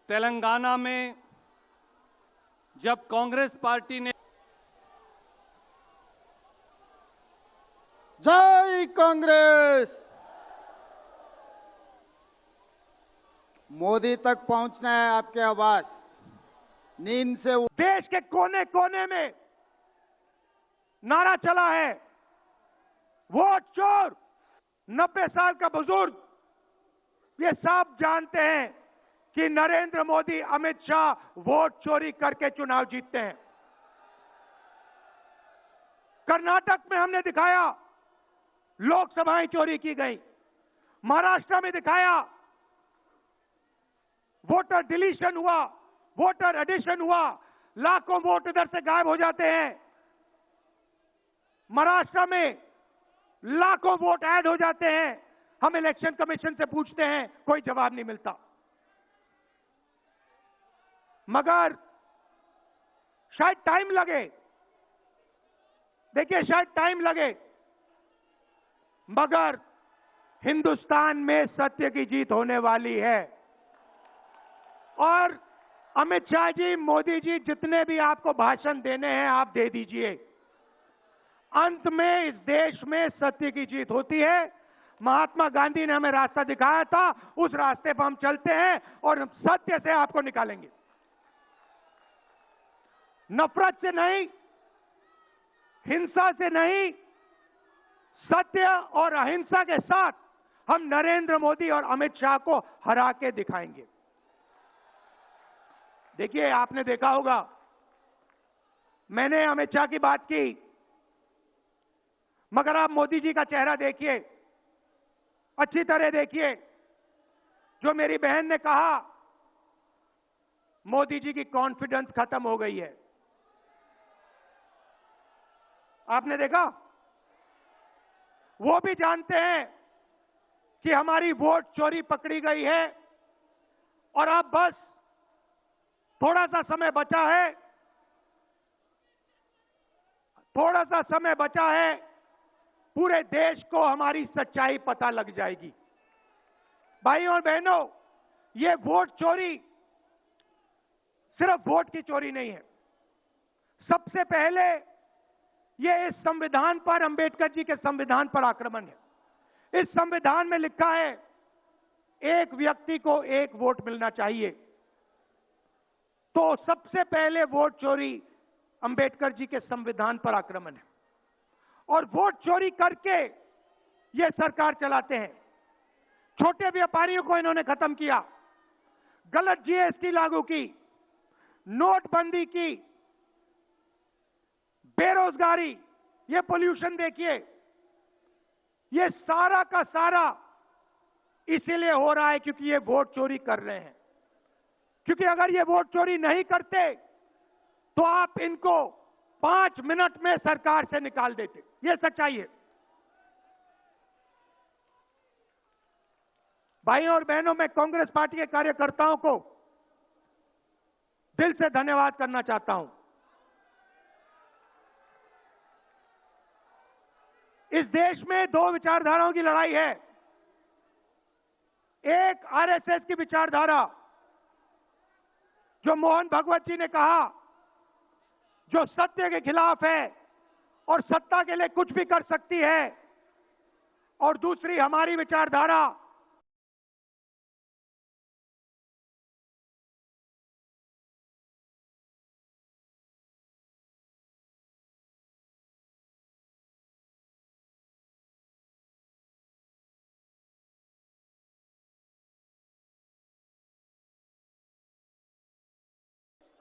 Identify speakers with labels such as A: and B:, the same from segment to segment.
A: तेलंगाना में जब कांग्रेस पार्टी ने
B: जय कांग्रेस। मोदी तक पहुंचना है आपके आवाज। नींद से
C: देश के कोने कोने में नारा चला है, वोट चोर। 90 साल का बुजुर्ग ये सब जानते हैं कि नरेंद्र मोदी, अमित शाह वोट चोरी करके चुनाव जीतते हैं। कर्नाटक में हमने दिखाया लोकसभाएं चोरी की गई, महाराष्ट्र में दिखाया वोटर डिलीशन हुआ, वोटर एडिशन हुआ, लाखों वोट इधर से गायब हो जाते हैं। महाराष्ट्र में लाखों वोट ऐड हो जाते हैं। हम इलेक्शन कमीशन से पूछते हैं, कोई जवाब नहीं मिलता। मगर शायद टाइम लगे, देखिए शायद टाइम लगे, मगर हिंदुस्तान में सत्य की जीत होने वाली है। और अमित शाह जी, मोदी जी, जितने भी आपको भाषण देने हैं आप दे दीजिए। अंत में इस देश में सत्य की जीत होती है। महात्मा गांधी ने हमें रास्ता दिखाया था, उस रास्ते पर हम चलते हैं और सत्य से आपको निकालेंगे। नफरत से नहीं, हिंसा से नहीं, सत्य और अहिंसा के साथ हम नरेंद्र मोदी और अमित शाह को हरा के दिखाएंगे। देखिए, आपने देखा होगा, मैंने अमित शाह की बात की, मगर आप मोदी जी का चेहरा देखिए, अच्छी तरह देखिए। जो मेरी बहन ने कहा, मोदी जी की कॉन्फिडेंस खत्म हो गई है। आपने देखा, वो भी जानते हैं कि हमारी वोट चोरी पकड़ी गई है और अब बस थोड़ा सा समय बचा है, थोड़ा सा समय बचा है, पूरे देश को हमारी सच्चाई पता लग जाएगी। भाइयों और बहनों, ये वोट चोरी सिर्फ वोट की चोरी नहीं है। सबसे पहले ये इस संविधान पर, अंबेडकर जी के संविधान पर आक्रमण है। इस संविधान में लिखा है एक व्यक्ति को एक वोट मिलना चाहिए। तो सबसे पहले वोट चोरी अंबेडकर जी के संविधान पर आक्रमण है। और वोट चोरी करके ये सरकार चलाते हैं। छोटे व्यापारियों को इन्होंने खत्म किया, गलत जीएसटी लागू की, नोटबंदी की, बेरोजगारी, ये पोल्यूशन देखिए, ये सारा का सारा इसीलिए हो रहा है क्योंकि ये वोट चोरी कर रहे हैं। क्योंकि अगर ये वोट चोरी नहीं करते तो आप इनको 5 मिनट में सरकार से निकाल देते। ये सच्चाई है। भाइयों और बहनों, मैं कांग्रेस पार्टी के कार्यकर्ताओं को दिल से धन्यवाद करना चाहता हूं। इस देश में 2 विचारधाराओं की लड़ाई है। एक आरएसएस की विचारधारा, जो मोहन भगवत जी ने कहा, जो सत्य के खिलाफ है और सत्ता के लिए कुछ भी कर सकती है। और दूसरी हमारी विचारधारा,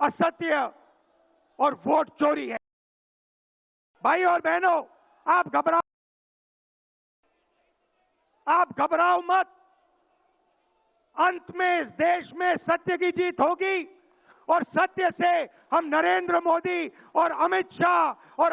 C: असत्य और वोट चोरी है। भाई और बहनों, आप घबराओ मत। अंत में इस देश में सत्य की जीत होगी और सत्य से हम नरेंद्र मोदी और अमित शाह और